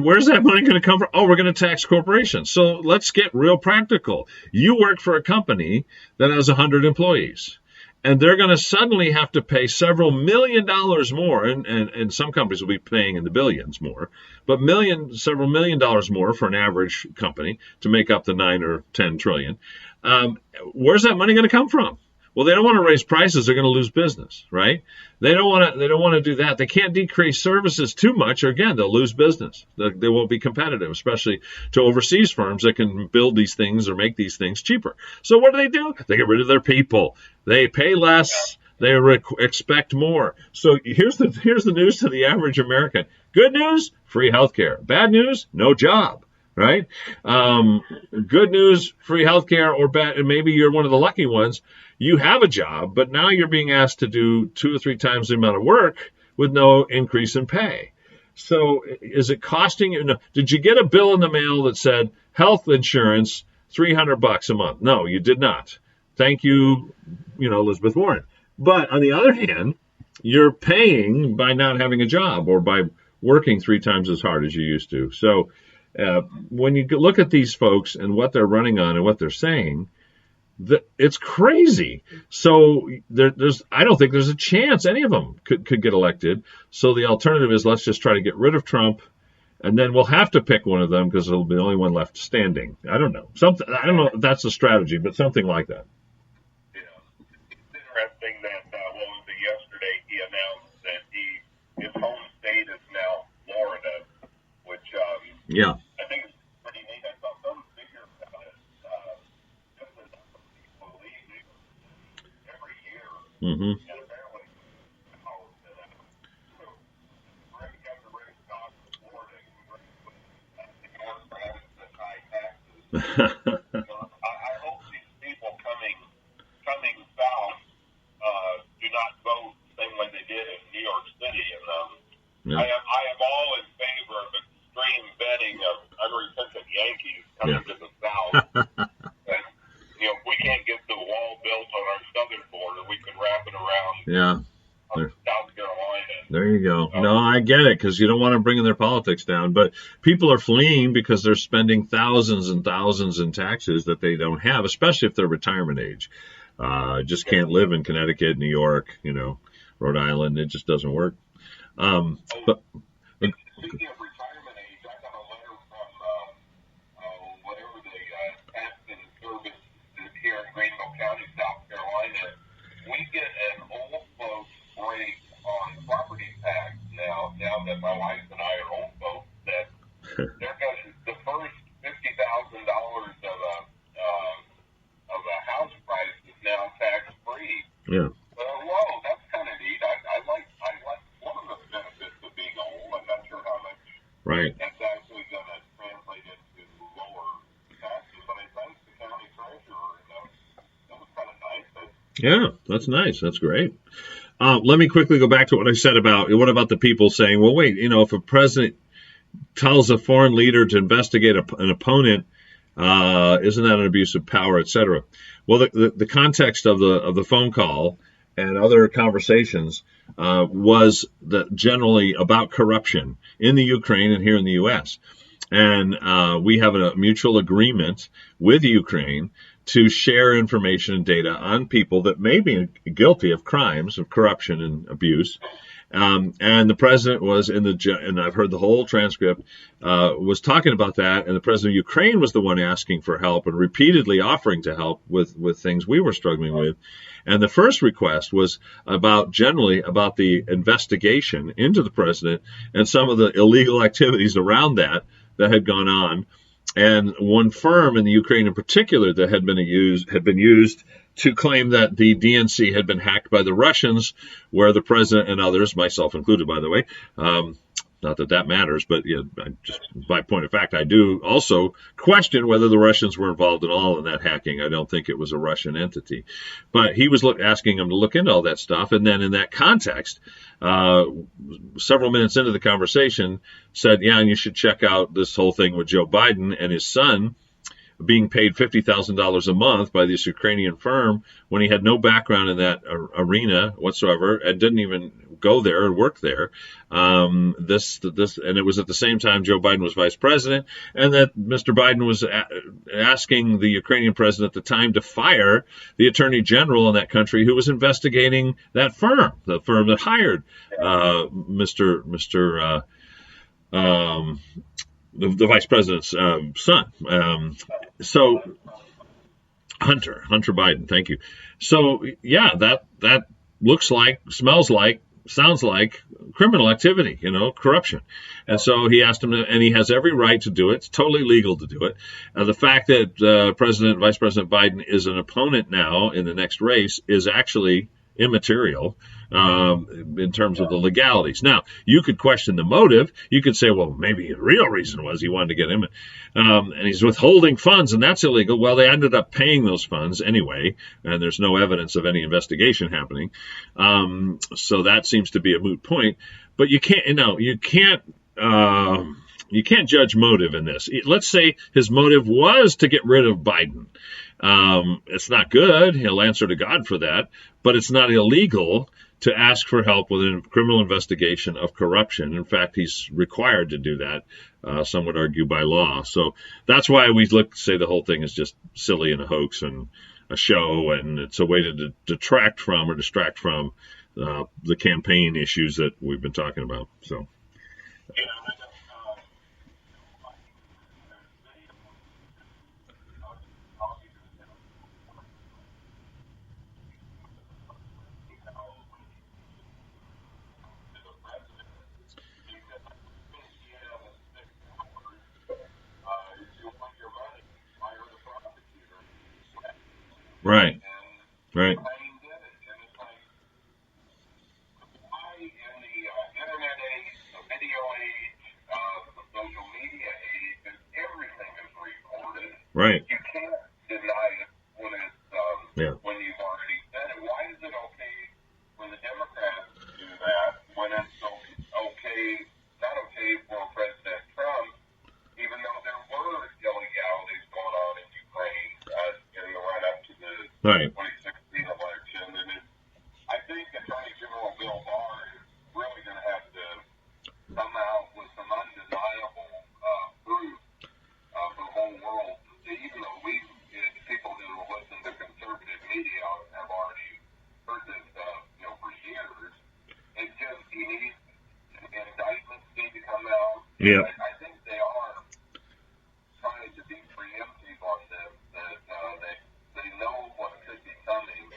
where's that money going to come from? Oh, we're going to tax corporations. So let's get real practical. You work for a company that has 100 employees. And they're going to suddenly have to pay several $1 million more, and some companies will be paying in the billions more, but several $1 million more for an average company to make up the 9 or 10 trillion. Where's that money going to come from? Well, they don't want to raise prices; they're going to lose business, right? They don't want to do that. They can't decrease services too much, or again, they'll lose business. They won't be competitive, especially to overseas firms that can build these things or make these things cheaper. So what do? They get rid of their people. They pay less. They expect more. So here's the news to the average American. Good news: free healthcare. Bad news: no job. Right? Good news: free healthcare, or bad. And maybe you're one of the lucky ones. You have a job, but now you're being asked to do 2 or 3 times the amount of work with no increase in pay. So is it costing you? No. Did you get a bill in the mail that said health insurance $300 a month? No, you did not. Thank you, Elizabeth Warren. But on the other hand, you're paying by not having a job or by working 3 times as hard as you used to. So when you look at these folks and what they're running on and what they're saying, it's crazy. So I don't think there's a chance any of them could get elected. So the alternative is let's just try to get rid of Trump, and then we'll have to pick one of them because it'll be the only one left standing. I don't know. I don't know if that's a strategy, but something like that. Yeah. It's interesting that yesterday he announced that his home state is now Florida, which yeah. I think it's pretty neat. I saw some figure about it. Just as people leave every year, Mm-hmm. and apparently, Greg got the raise cost of Florida. New York for having such high taxes. I hope these people coming south do not vote the same way they did in New York City. And I am all in favor of extreme betting of unrepentant Yankees coming to the south. And, if we can't get the wall built on our southern border, we can wrap it around South Carolina. There you go. No, I get it, because you don't want to bring their politics down. But people are fleeing because they're spending thousands and thousands in taxes that they don't have, especially if they're retirement age. Just can't live in Connecticut, New York, Rhode Island. It just doesn't work. Speaking of retirement age, I got a letter from whatever the taxing service is here in Greenville County, South Carolina. We get an old folks break on property tax now that my wife and I are old folks, that they're going the first $50,000 of a house price is now tax free. Yeah. Whoa, that's kind of neat. I like one of the benefits of being old. I'm not sure how much that's actually going to translate into lower taxes, but I thank the county treasurer, and that was kind of nice. Yeah, that's nice. That's great. Let me quickly go back to what I said about what about the people saying, well, wait, if a president tells a foreign leader to investigate an opponent, isn't that an abuse of power, et cetera? Well, the context of the phone call and other conversations was that generally about corruption in the Ukraine and here in the U.S. And we have a mutual agreement with Ukraine to share information and data on people that may be guilty of crimes of corruption and abuse. And the president was and I've heard the whole transcript, was talking about that. And the president of Ukraine was the one asking for help and repeatedly offering to help with things we were struggling with. And the first request was generally about the investigation into the president and some of the illegal activities around that had gone on. And one firm in the Ukraine in particular that had been used to claim that the DNC had been hacked by the Russians, where the president and others, myself included, by the way, not that that matters, but just by point of fact, I do also question whether the Russians were involved at all in that hacking. I don't think it was a Russian entity. But he was asking him to look into all that stuff. And then in that context, several minutes into the conversation, said, yeah, and you should check out this whole thing with Joe Biden and his son being paid $50,000 a month by this Ukrainian firm when he had no background in that arena whatsoever and didn't even go there or work there. And it was at the same time Joe Biden was vice president, and that Mr. Biden was asking the Ukrainian president at the time to fire the attorney general in that country who was investigating that firm, the firm that hired the vice president's son. So Hunter Biden, thank you. So yeah, that looks like, smells like, sounds like criminal activity, corruption. And so he asked him, and he has every right to do it. It's totally legal to do it. The fact that Vice President Biden is an opponent now in the next race is actually immaterial in terms of the legalities. Now, you could question the motive. You could say, well, maybe the real reason was he wanted to get him, and he's withholding funds, and that's illegal. Well, they ended up paying those funds anyway, and there's no evidence of any investigation happening. So that seems to be a moot point. But you can't judge motive in this. Let's say his motive was to get rid of Biden. It's not good. He'll answer to God for that, but it's not illegal to ask for help with a criminal investigation of corruption. In fact, he's required to do that, some would argue, by law. So that's why we say the whole thing is just silly and a hoax and a show, and it's a way to detract from or distract from the campaign issues that we've been talking about. So. Right. Right. Right. You can't deny it when it's when you've already said it. Why is it okay when the Democrats do that when it's okay, not okay for President Trump, even though there were illegalities going on in Ukraine in the run-up to the 2016 election? And I think Attorney General Bill Barr is really going to have to come out with some undeniable proof of the whole world. Even though people who listen to conservative media have already heard this, for years, it's just indictments need to come out. Yeah. I think they are trying to be preemptive on this, that they know what could be coming,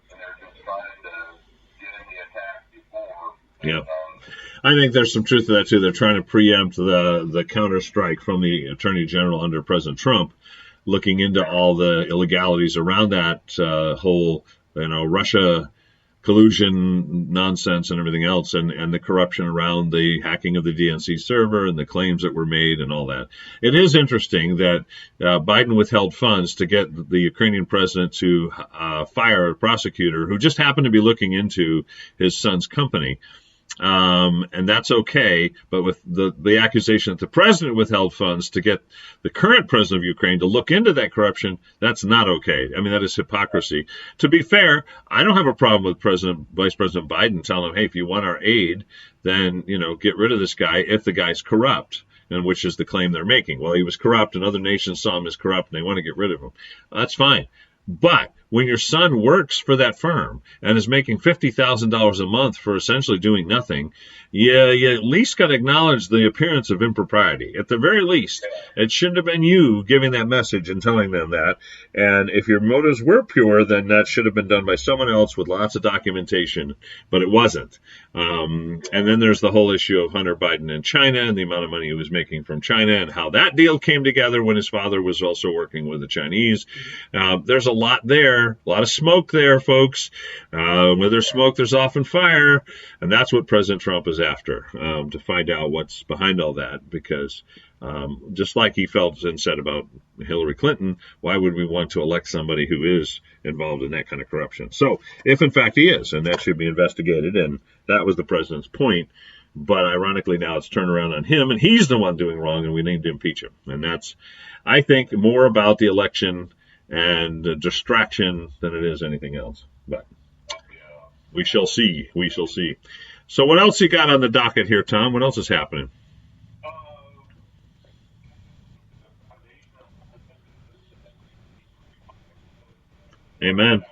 and they're just trying to get in the attack before. Yeah. I think there's some truth to that, too. They're trying to preempt the counter-strike from the Attorney General under President Trump, looking into all the illegalities around that whole, Russia collusion nonsense and everything else, and the corruption around the hacking of the DNC server and the claims that were made and all that. It is interesting that Biden withheld funds to get the Ukrainian president to fire a prosecutor who just happened to be looking into his son's company. And that's okay, but with the accusation that the president withheld funds to get the current president of Ukraine to look into that corruption, that's not okay. I mean, that is hypocrisy. To be fair, I don't have a problem with Vice President Biden telling him, hey, if you want our aid, then, get rid of this guy if the guy's corrupt. and which is the claim they're making. Well, he was corrupt, and other nations saw him as corrupt, and they want to get rid of him. That's fine. But when your son works for that firm and is making $50,000 a month for essentially doing nothing, you at least got to acknowledge the appearance of impropriety. At the very least, it shouldn't have been you giving that message and telling them that. And if your motives were pure, then that should have been done by someone else with lots of documentation, but it wasn't. And then there's the whole issue of Hunter Biden and China and the amount of money he was making from China and how that deal came together when his father was also working with the Chinese. There's a lot there, a lot of smoke there, folks. Where there's smoke, there's often fire. And that's what President Trump is after, to find out what's behind all that. Because just like he felt and said about Hillary Clinton, why would we want to elect somebody who is involved in that kind of corruption? So if, in fact, he is, and that should be investigated, and that was the president's point. But ironically, now it's turned around on him, and he's the one doing wrong, and we need to impeach him. And that's, I think, more about the election and distraction than it is anything else. But we shall see. We shall see. So what else you got on the docket here, Tom? What else is happening? Amen.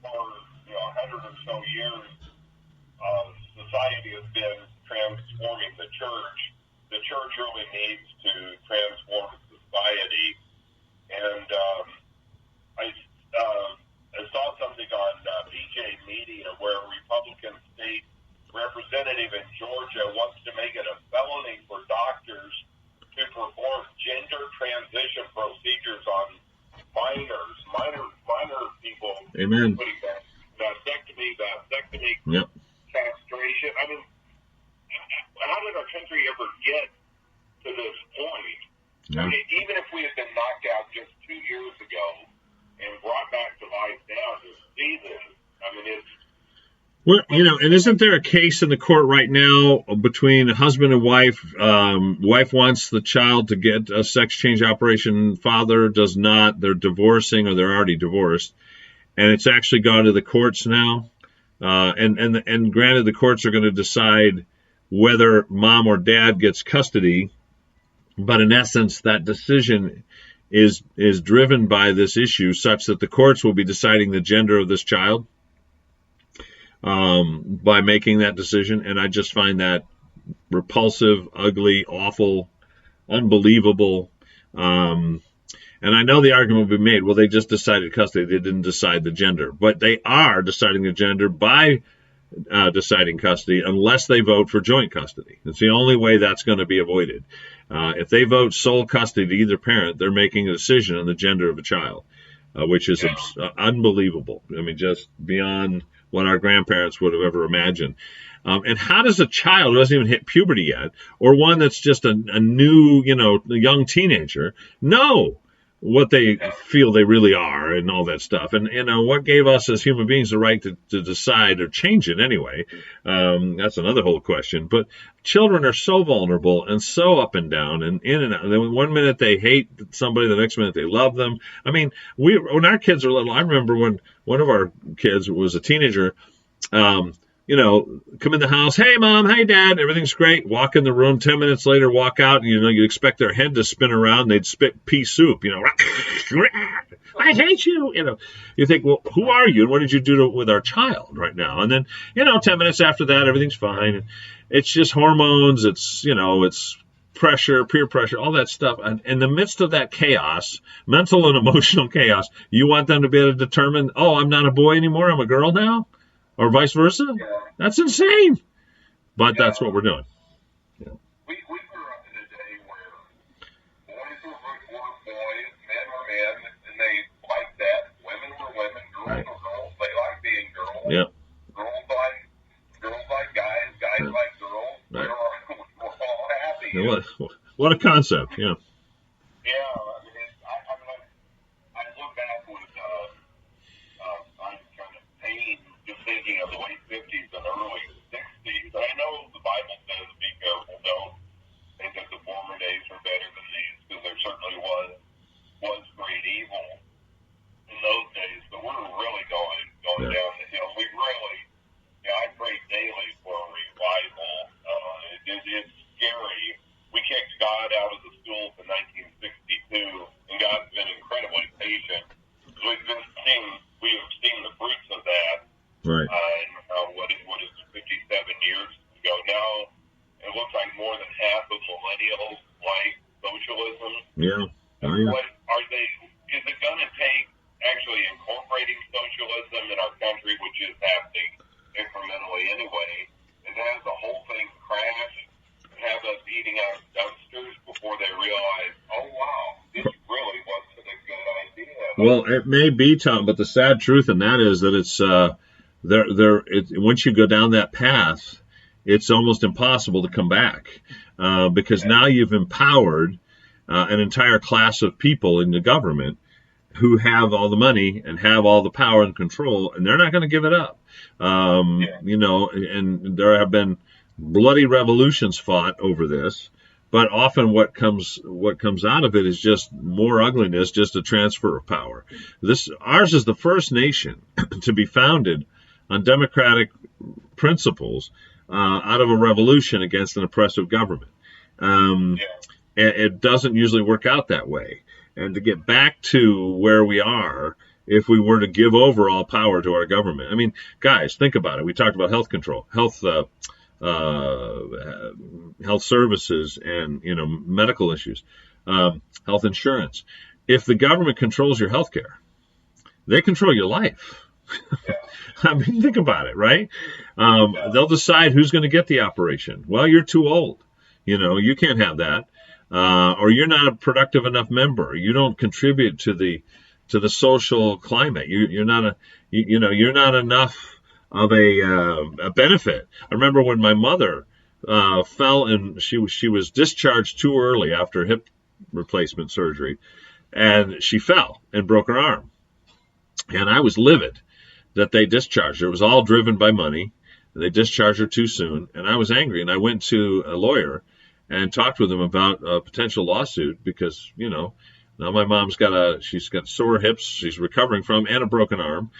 For 100 or so years, society has been transforming the church. The church really needs to transform society. And I saw something on BJ Media where a Republican state representative in Georgia wants to make it a felony for doctors to perform gender transition procedures on minor people. Amen. Vasectomy, Yep. castration. I mean, how did our country ever get to this point? Yeah. I mean, even if we had been knocked out just 2 years ago and brought back to life now to see this, I mean, it's... Well, and isn't there a case in the court right now between husband and wife? Wife wants the child to get a sex change operation. Father does not. They're divorcing, or they're already divorced. And it's actually gone to the courts now. And granted, the courts are going to decide whether mom or dad gets custody. But in essence, that decision is driven by this issue, such that the courts will be deciding the gender of this child by making that decision. And I just find that repulsive, ugly, awful, unbelievable. And I know the argument will be made, well, they just decided custody. They didn't decide the gender. But they are deciding the gender by deciding custody unless they vote for joint custody. It's the only way that's going to be avoided. If they vote sole custody to either parent, they're making a decision on the gender of a child, which is unbelievable. I mean, just beyond what our grandparents would have ever imagined. And how does a child who hasn't even hit puberty yet, or one that's just a new, young teenager, know what they feel they really are and all that stuff? And, what gave us as human beings the right to decide or change it anyway? That's another whole question. But children are so vulnerable and so up and down and in and out. One minute they hate somebody, the next minute they love them. I mean, when our kids were little, I remember when one of our kids was a teenager, come in the house, hey, Mom, hey, Dad, everything's great. Walk in the room, 10 minutes later, walk out, and, you expect their head to spin around. They'd spit pea soup, I hate you. You think, well, who are you, and what did you do with our child right now? And then, 10 minutes after that, everything's fine. It's just hormones. It's, it's pressure, peer pressure, all that stuff. And in the midst of that chaos, mental and emotional chaos, you want them to be able to determine, oh, I'm not a boy anymore, I'm a girl now? Or vice versa? Yeah. That's insane. But that's what we're doing. Yeah. We grew up in a day where boys were boys, men were men, and they liked that. Women were women, girls were girls. They liked being girls. Yeah. Girls like guys, guys like girls. Right. We're all happy. Yeah, what a concept, yeah. Yeah, I look back with kind of pain just thinking of the late 50s and early 60s. I know the Bible says be careful, don't think that the former days were better than these, because there certainly was great it going to take actually incorporating socialism in our country, which is happening incrementally anyway, and have the whole thing crash, have us eating our dumpsters before they realize, oh wow, this really wasn't a good idea. Well, it may be, Tom, but the sad truth in that is that it's once you go down that path, it's almost impossible to come back because now you've empowered an entire class of people in the government who have all the money and have all the power and control, and they're not going to give it up. You know, and there have been bloody revolutions fought over this, but often what comes out of it is just more ugliness, just a transfer of power. Ours is the first nation to be founded on democratic principles out of a revolution against an oppressive government. It doesn't usually work out that way. And to get back to where we are, if we were to give over all power to our government, I mean, guys, think about it. We talked about health control, health services, and medical issues, health insurance. If the government controls your health care, they control your life. I mean, think about it, right? They'll decide who's going to get the operation. Well, you're too old. You can't have that. Or you're not a productive enough member. You don't contribute to the social climate. You're not enough of a benefit. I remember when my mother fell and she was discharged too early after hip replacement surgery, and she fell and broke her arm. And I was livid that they discharged her. It was all driven by money. They discharged her too soon, and I was angry. And I went to a lawyer and talked with him about a potential lawsuit because, now my mom's she's got sore hips, she's recovering from, and a broken arm.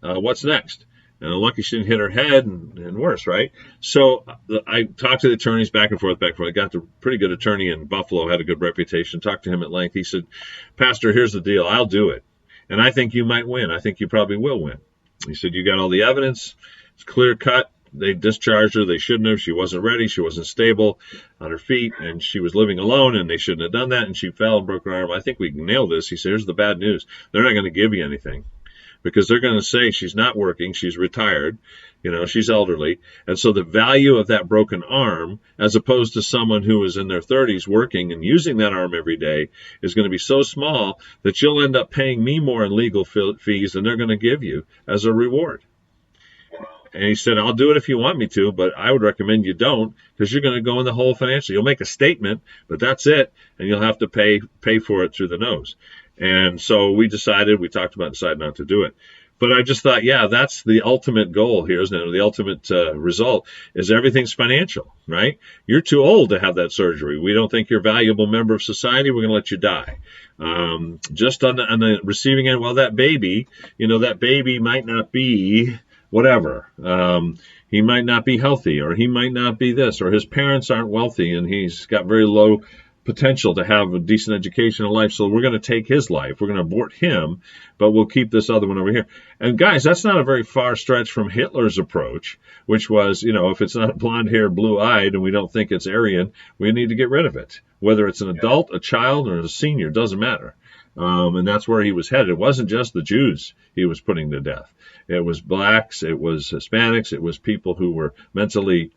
What's next? And lucky she didn't hit her head and worse, right? So I talked to the attorneys back and forth. I got the pretty good attorney in Buffalo, had a good reputation, talked to him at length. He said, Pastor, here's the deal. I'll do it. And I think you might win. I think you probably will win. He said, you got all the evidence. It's clear cut. They discharged her. They shouldn't have. She wasn't ready. She wasn't stable on her feet, and she was living alone, and they shouldn't have done that, and she fell and broke her arm. I think we can nail this. He said, here's the bad news. They're not going to give you anything because they're going to say she's not working. She's retired. She's elderly. And so the value of that broken arm, as opposed to someone who is in their 30s working and using that arm every day, is going to be so small that you'll end up paying me more in legal fees than they're going to give you as a reward. And he said, I'll do it if you want me to, but I would recommend you don't because you're going to go in the hole financially. You'll make a statement, but that's it, and you'll have to pay for it through the nose. And so we decided not to do it. But I just thought, that's the ultimate goal here, isn't it? The ultimate result is everything's financial, right? You're too old to have that surgery. We don't think you're a valuable member of society. We're going to let you die. Just on the receiving end, well, that baby might not be whatever. He might not be healthy, or he might not be this, or his parents aren't wealthy, and he's got very low potential to have a decent education in life, so we're going to take his life. We're going to abort him, but we'll keep this other one over here. And guys, that's not a very far stretch from Hitler's approach, which was, if it's not blonde hair, blue-eyed, and we don't think it's Aryan, we need to get rid of it. Whether it's an adult, a child, or a senior, doesn't matter. And that's where he was headed. It wasn't just the Jews he was putting to death. It was blacks, it was Hispanics, it was people who were mentally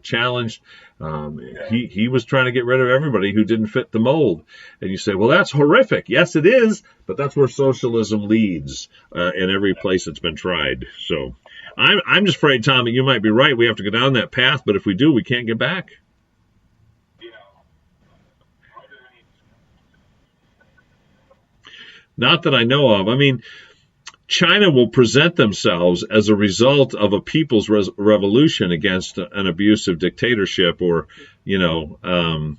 challenged. He was trying to get rid of everybody who didn't fit the mold. And you say, well, that's horrific. Yes, it is, but that's where socialism leads in every place it's been tried. So I'm just afraid, Tom, that you might be right. We have to go down that path, but if we do, we can't get back. Not that I know of. I mean, China will present themselves as a result of a people's revolution against an abusive dictatorship, or, the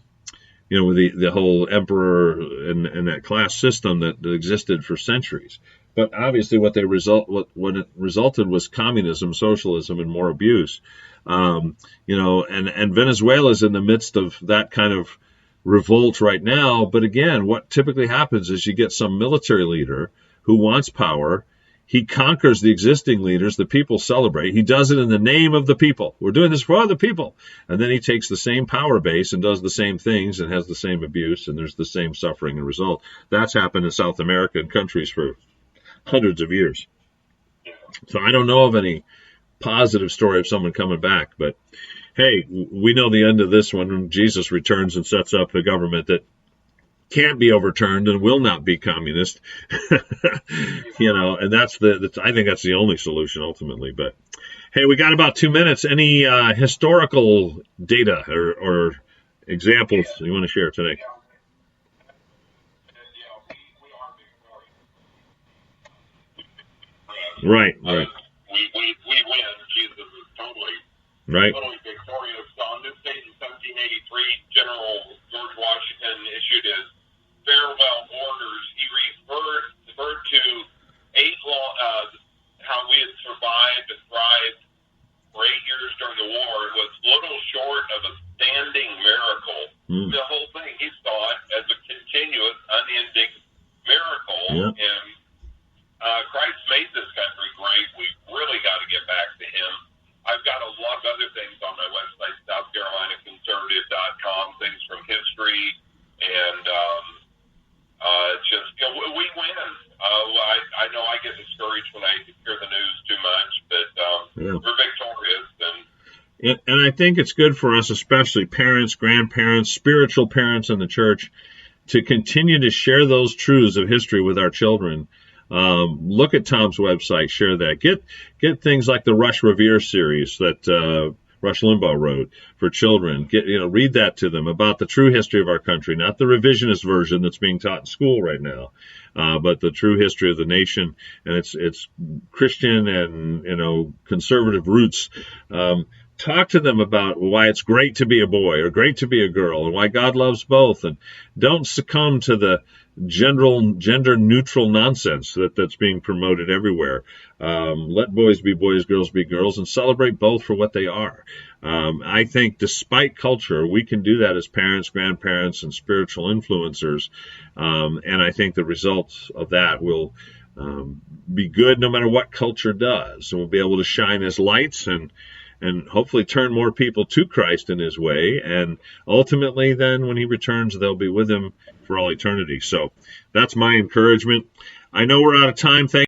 whole emperor and that class system that existed for centuries. But obviously, what it resulted was communism, socialism, and more abuse. And Venezuela's in the midst of that kind of revolt right now. But again, what typically happens is you get some military leader who wants power. He conquers the existing leaders. The people celebrate. He does it in the name of the people. We're doing this for the people. And then he takes the same power base and does the same things and has the same abuse, and there's the same suffering and result. That's happened in South American countries for hundreds of years. So I don't know of any positive story of someone coming back, but hey, we know the end of this one when Jesus returns and sets up a government that can't be overturned and will not be communist. And I think that's the only solution ultimately. But hey, we got about 2 minutes. Any historical data or examples you want to share today? Right. We win. Jesus is totally victorious. On this date in 1783, General George Washington issued his farewell orders. He referred to 8 how we had survived and thrived for 8 years during the war. It was little short of a standing miracle. The whole thing, he saw it as a continuous, unending miracle. Yeah. And Christ made this country great. We really got to get back to him. I've got a lot of other things on my website, SouthCarolinaConservative.com, things from history, and we win. I know I get discouraged when I hear the news too much, but we're victorious. And I think it's good for us, especially parents, grandparents, spiritual parents in the church, to continue to share those truths of history with our children. Look at Tom's website, share that. Get things like the Rush Revere series that Rush Limbaugh wrote for children. Read that to them about the true history of our country, not the revisionist version that's being taught in school right now, but the true history of the nation and its Christian and conservative roots. Talk to them about why it's great to be a boy or great to be a girl and why God loves both, and don't succumb to the gender neutral nonsense that's being promoted everywhere. Let boys be boys, girls be girls, and celebrate both for what they are. I think despite culture, we can do that as parents, grandparents, and spiritual influencers. And I think the results of that will be good no matter what culture does. So we'll be able to shine as lights and hopefully turn more people to Christ in his way. And ultimately, then, when he returns, they'll be with him for all eternity. So that's my encouragement. I know we're out of time. Thank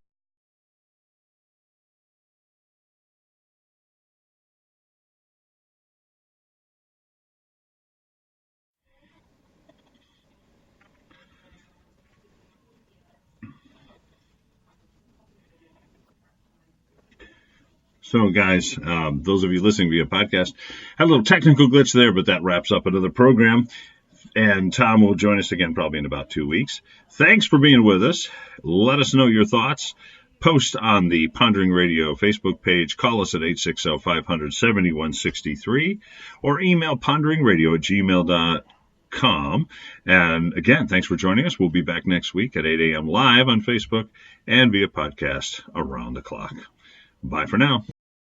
So, guys, those of you listening via podcast, had a little technical glitch there, but that wraps up another program. And Tom will join us again probably in about 2 weeks. Thanks for being with us. Let us know your thoughts. Post on the Pondering Radio Facebook page. Call us at 860-500-7163 or email ponderingradio@gmail.com. And again, thanks for joining us. We'll be back next week at 8 a.m. live on Facebook and via podcast around the clock. Bye for now.